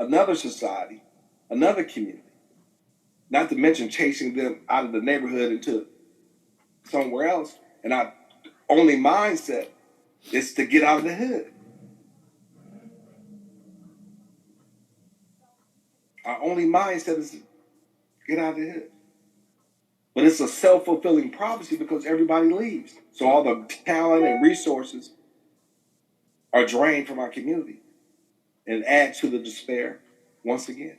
another society, another community. Not to mention chasing them out of the neighborhood into somewhere else. And our only mindset is to get out of the hood. Our only mindset is to get out of the hood. But it's a self-fulfilling prophecy because everybody leaves. So all the talent and resources are drained from our community and add to the despair once again.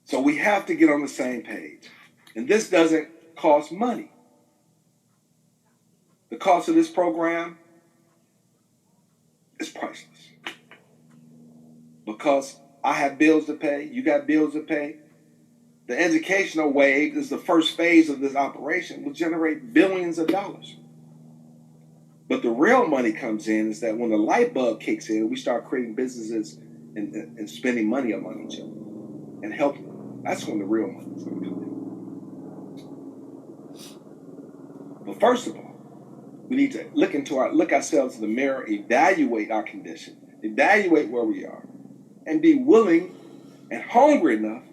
So we have to get on the same page. And this doesn't cost money. The cost of this program is priceless. Because I have bills to pay, you got bills to pay. The educational wave is the first phase of this operation, will generate billions of dollars. But the real money comes in is that when the light bulb kicks in, we start creating businesses and spending money among each other and helping them. That's when the real money is going to come in. But first of all, we need to look ourselves in the mirror, evaluate our condition, evaluate where we are, and be willing and hungry enough,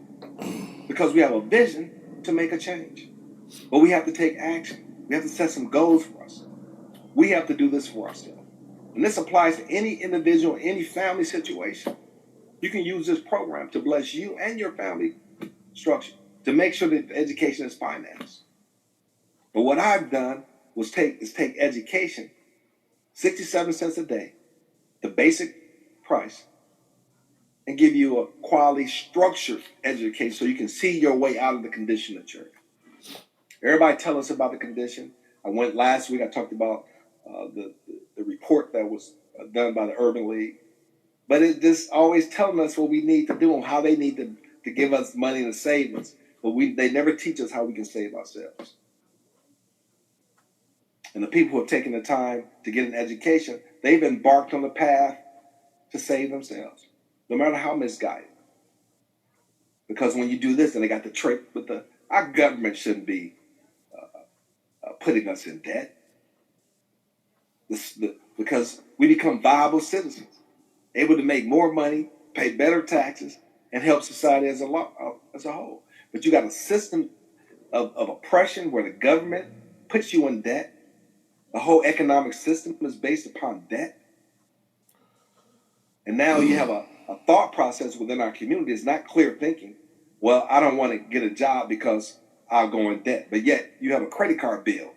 because we have a vision, to make a change. But we have to take action. We have to set some goals for us. We have to do this for ourselves. And this applies to any individual, any family situation. You can use this program to bless you and your family structure, to make sure that education is financed. But what I've done was take education, 67 cents a day, the basic price, and give you a quality, structured education so you can see your way out of the condition that you're in. Everybody tell us about the condition. I went last week, I talked about the report that was done by the Urban League. But it just always telling us what we need to do and how they need to give us money to save us. But they never teach us how we can save ourselves. And the people who have taken the time to get an education, they've embarked on the path to save themselves, no matter how misguided. Because when you do this, and they got the trick with our government shouldn't be putting us in debt. Because we become viable citizens, able to make more money, pay better taxes, and help society as a whole. But you got a system of oppression where the government puts you in debt. The whole economic system is based upon debt. And now you have a thought process within our community. It's not clear thinking. Well, I don't want to get a job because I'll go in debt. But yet you have a credit card bill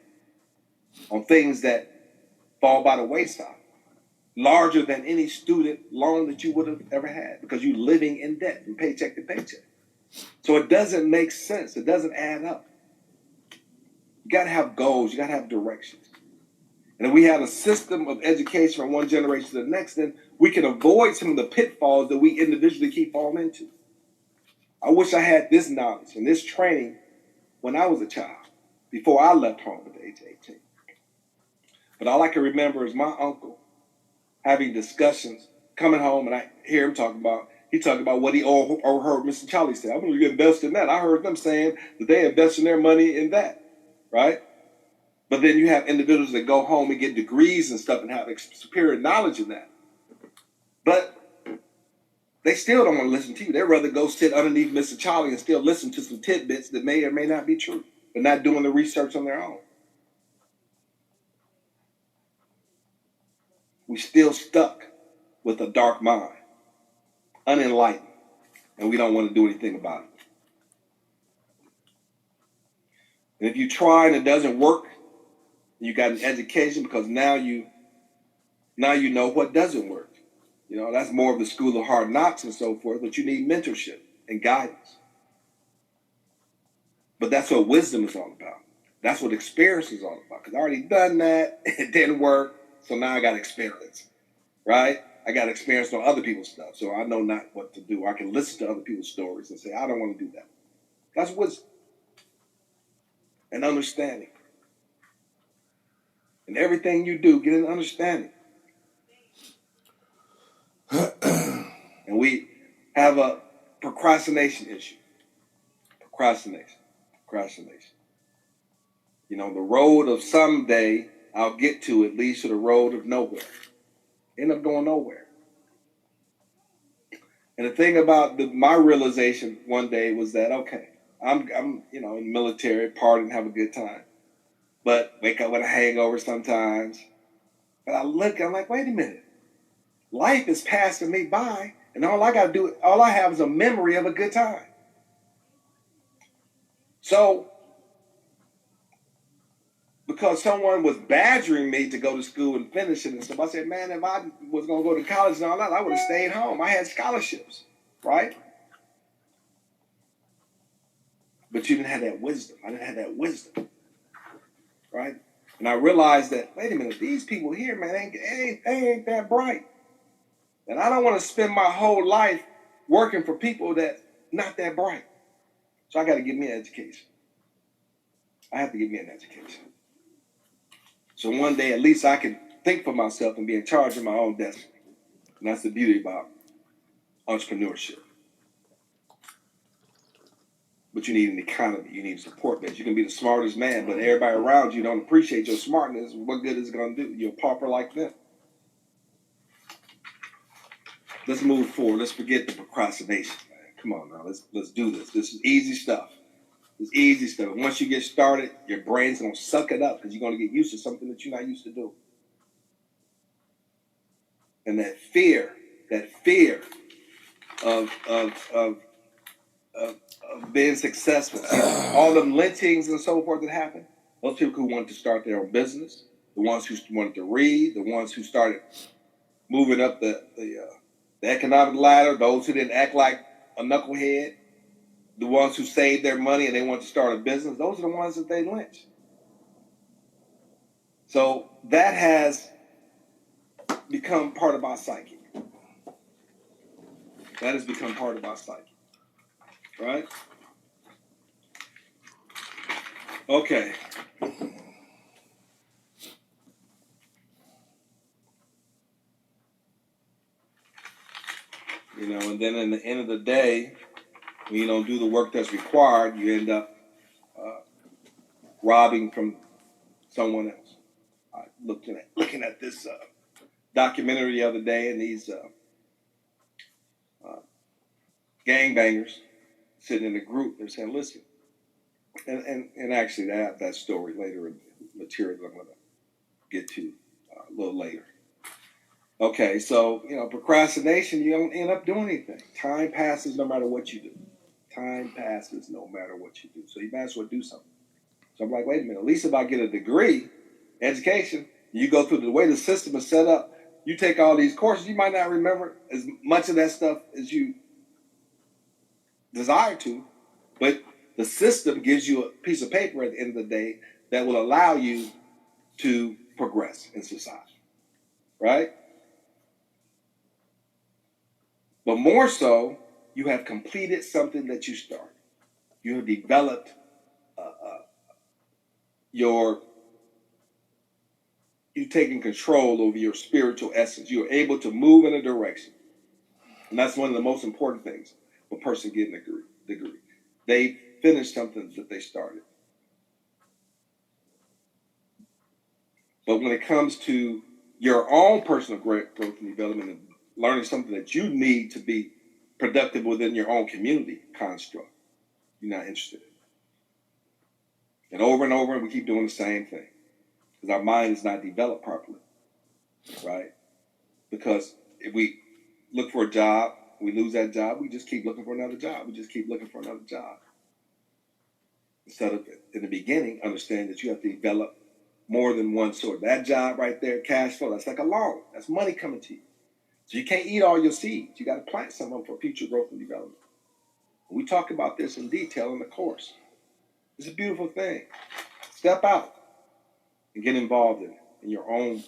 on things that fall by the wayside, larger than any student loan that you would have ever had, because you're living in debt from paycheck to paycheck. So it doesn't make sense. It doesn't add up. You got to have goals. You got to have directions. And if we have a system of education from one generation to the next, then we can avoid some of the pitfalls that we individually keep falling into. I wish I had this knowledge and this training when I was a child, before I left home at the age of 18. But all I can remember is my uncle having discussions, coming home, and I hear him talking about what he overheard Mr. Charlie say. I'm going to invest in that. I heard them saying that they invest in their money in that, right? But then you have individuals that go home and get degrees and stuff and have superior knowledge in that. But they still don't want to listen to you. They'd rather go sit underneath Mr. Charlie and still listen to some tidbits that may or may not be true, but not doing the research on their own. We're still stuck with a dark mind, unenlightened, and we don't want to do anything about it. And if you try and it doesn't work, you got an education, because now you know what doesn't work. You know, that's more of the school of hard knocks and so forth, but you need mentorship and guidance. But that's what wisdom is all about. That's what experience is all about. Because I already done that, it didn't work, so now I got experience, right? I got experience on other people's stuff, so I know not what to do. I can listen to other people's stories and say, I don't want to do that. That's wisdom and understanding. And everything you do, get an understanding. And we have a procrastination issue. Procrastination. You know, the road of someday I'll get to it leads to the road of nowhere. End up going nowhere. And the thing about my realization one day was that, okay, I'm in the military, party and have a good time, but wake up with a hangover sometimes. But I'm like, wait a minute, life is passing me by, and all I have is a memory of a good time. So, because someone was badgering me to go to school and finish it and stuff, I said, man, if I was going to go to college and all that, I would have stayed home. I had scholarships, right? But you didn't have that wisdom. I didn't have that wisdom, right? And I realized that, wait a minute, these people here, man, they ain't that bright. And I don't want to spend my whole life working for people that not that bright. So I got to get me an education. I have to get me an education. So one day, at least I can think for myself and be in charge of my own destiny. And that's the beauty about entrepreneurship. But you need an economy. You need a support base. You can be the smartest man, but everybody around you don't appreciate your smartness. What good is it going to do? You're a pauper like them. Let's move forward. Let's forget the procrastination, man. Come on now. Let's do this. This is easy stuff. It's easy stuff. Once you get started, your brain's going to suck it up because you're going to get used to something that you're not used to do. And that fear of being successful. See, all them lynchings and so forth that happened, those people who wanted to start their own business, the ones who wanted to read, the ones who started moving up the economic ladder, those who didn't act like a knucklehead, the ones who saved their money and they wanted to start a business, those are the ones that they lynched. So that has become part of our psyche. That has become part of our psyche. Right? Okay. And then in the end of the day, when you don't do the work that's required, you end up robbing from someone else. I looking at this documentary the other day, and these gangbangers sitting in a group, they're saying, listen, and actually I have that story later in the material that I'm going to get to a little later. Okay, so, procrastination, you don't end up doing anything. Time passes no matter what you do. Time passes no matter what you do. So you might as well do something. So I'm like, wait a minute, at least if I get a degree, education, you go through the way the system is set up, you take all these courses, you might not remember as much of that stuff as you desire to, but the system gives you a piece of paper at the end of the day that will allow you to progress in society, right? But more so, you have completed something that you started. You have developed you've taken control over your spiritual essence. You're able to move in a direction. And that's one of the most important things for a person getting a degree. They finished something that they started. But when it comes to your own personal growth and development and learning something that you need to be productive within your own community construct, you're not interested in it. And over, we keep doing the same thing because our mind is not developed properly, right? Because if we look for a job, we lose that job, we just keep looking for another job. We just keep looking for another job. Instead of, in the beginning, understand that you have to develop more than one sort. That job right there, cash flow, that's like a loan. That's money coming to you. So you can't eat all your seeds. You got to plant some of them for future growth and development. We talk about this in detail in the course. It's a beautiful thing. Step out and get involved in your own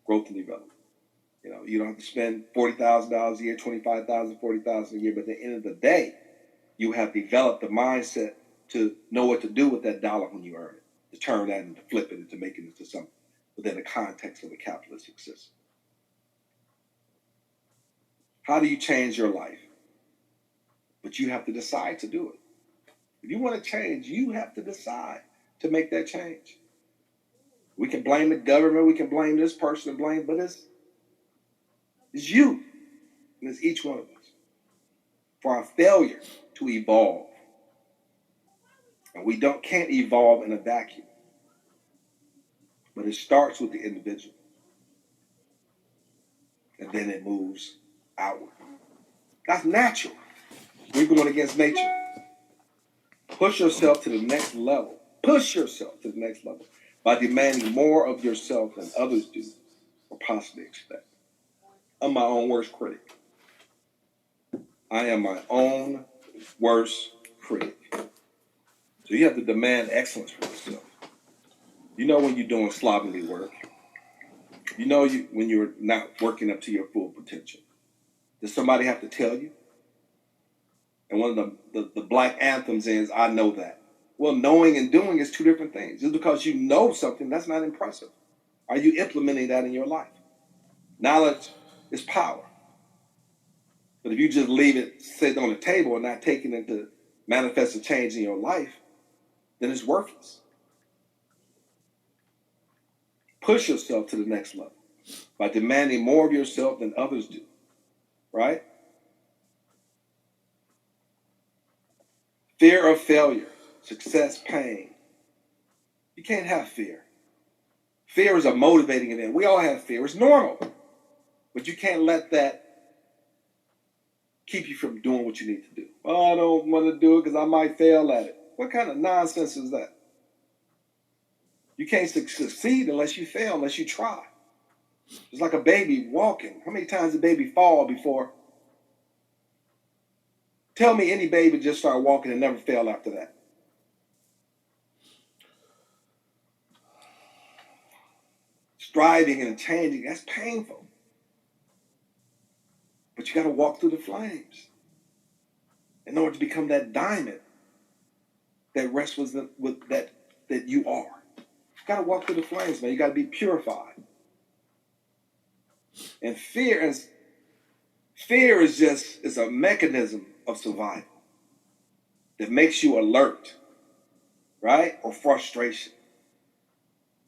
growth and development. You don't have to spend $40,000 a year, $25,000, $40,000 a year, but at the end of the day, you have developed the mindset to know what to do with that dollar when you earn it, to turn that and to flip it and to make it into something within the context of a capitalistic system. How do you change your life? But you have to decide to do it. If you want to change, you have to decide to make that change. We can blame the government, we can blame this person, but it's you. And it's each one of us. for our failure to evolve. And we can't evolve in a vacuum. But it starts with the individual. And then it moves outward. That's natural. We're going against nature. Push yourself to the next level. Push yourself to the next level by demanding more of yourself than others do or possibly expect. I'm my own worst critic. I am my own worst critic. So you have to demand excellence for yourself. You know when you're doing slovenly work. You know when you're not working up to your full potential. Does somebody have to tell you? And one of the black anthems is, I know that. Well, knowing and doing is two different things. Just because you know something, that's not impressive. Are you implementing that in your life? Knowledge is power. But if you just leave it sit on the table and not taking it to manifest a change in your life, then it's worthless. Push yourself to the next level by demanding more of yourself than others do, right? Fear of failure, success, pain. You can't have fear. Fear is a motivating event. We all have fear. It's normal. But you can't let that keep you from doing what you need to do. Oh, I don't want to do it because I might fail at it. What kind of nonsense is that? You can't succeed unless you fail, unless you try. It's like a baby walking. How many times did a baby fall before? Tell me any baby just start walking and never fail after that. Striving and changing, that's painful. But you got to walk through the flames in order to become that diamond that rests with that you are. You got to walk through the flames, man. You got to be purified. And fear is a mechanism of survival that makes you alert, right? Or frustration.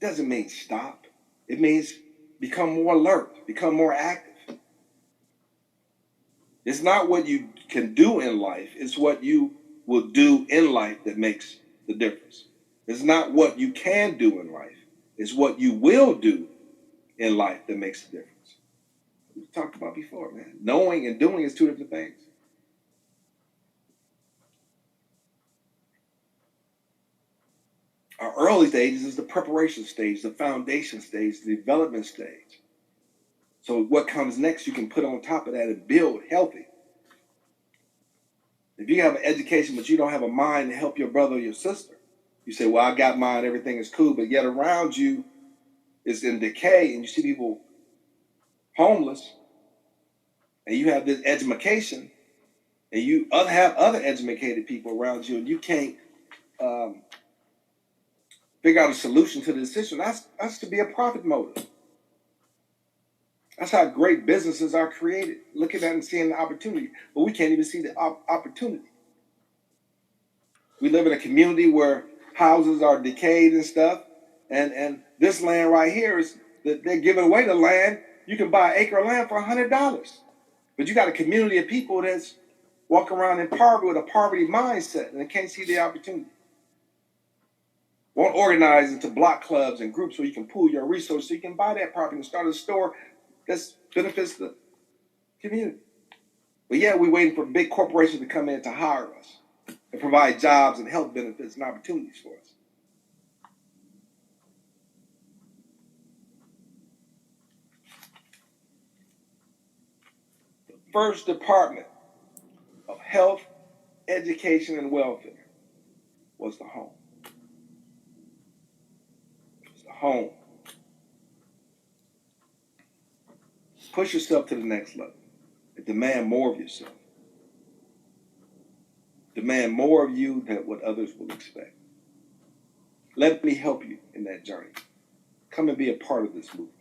It doesn't mean stop. It means become more alert, become more active. It's not what you can do in life, it's what you will do in life that makes the difference. It's not what you can do in life, it's what you will do in life that makes the difference. We talked about before, man. Knowing and doing is two different things. Our early stages is the preparation stage, the foundation stage, the development stage. So what comes next, you can put on top of that and build healthy. If you have an education but you don't have a mind to help your brother or your sister, you say, well, I got mine, everything is cool, but yet around you is in decay and you see people homeless and you have this education and you have other educated people around you and you can't figure out a solution to this issue. That's to be a profit motive. That's how great businesses are created, looking at and seeing the opportunity. But we can't even see the opportunity. We live in a community where houses are decayed and stuff. And this land right here is that they're giving away the land. You can buy an acre of land for $100. But you got a community of people that's walking around in poverty with a poverty mindset and they can't see the opportunity. Won't organize into block clubs and groups where you can pool your resources so you can buy that property and start a store that benefits the community. But yeah, we're waiting for big corporations to come in to hire us and provide jobs and health benefits and opportunities for us. The first department of health, education, and welfare was the home. It was the home. Push yourself to the next level and demand more of yourself. Demand more of you than what others will expect. Let me help you in that journey. Come and be a part of this movement.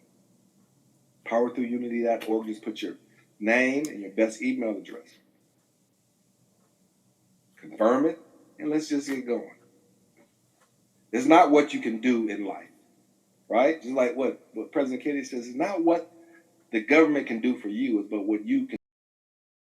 PowerThroughUnity.org. Just put your name and your best email address. Confirm it, and let's just get going. It's not what you can do in life, right? Just like what President Kennedy says, it's not what the government can do for you, but what you can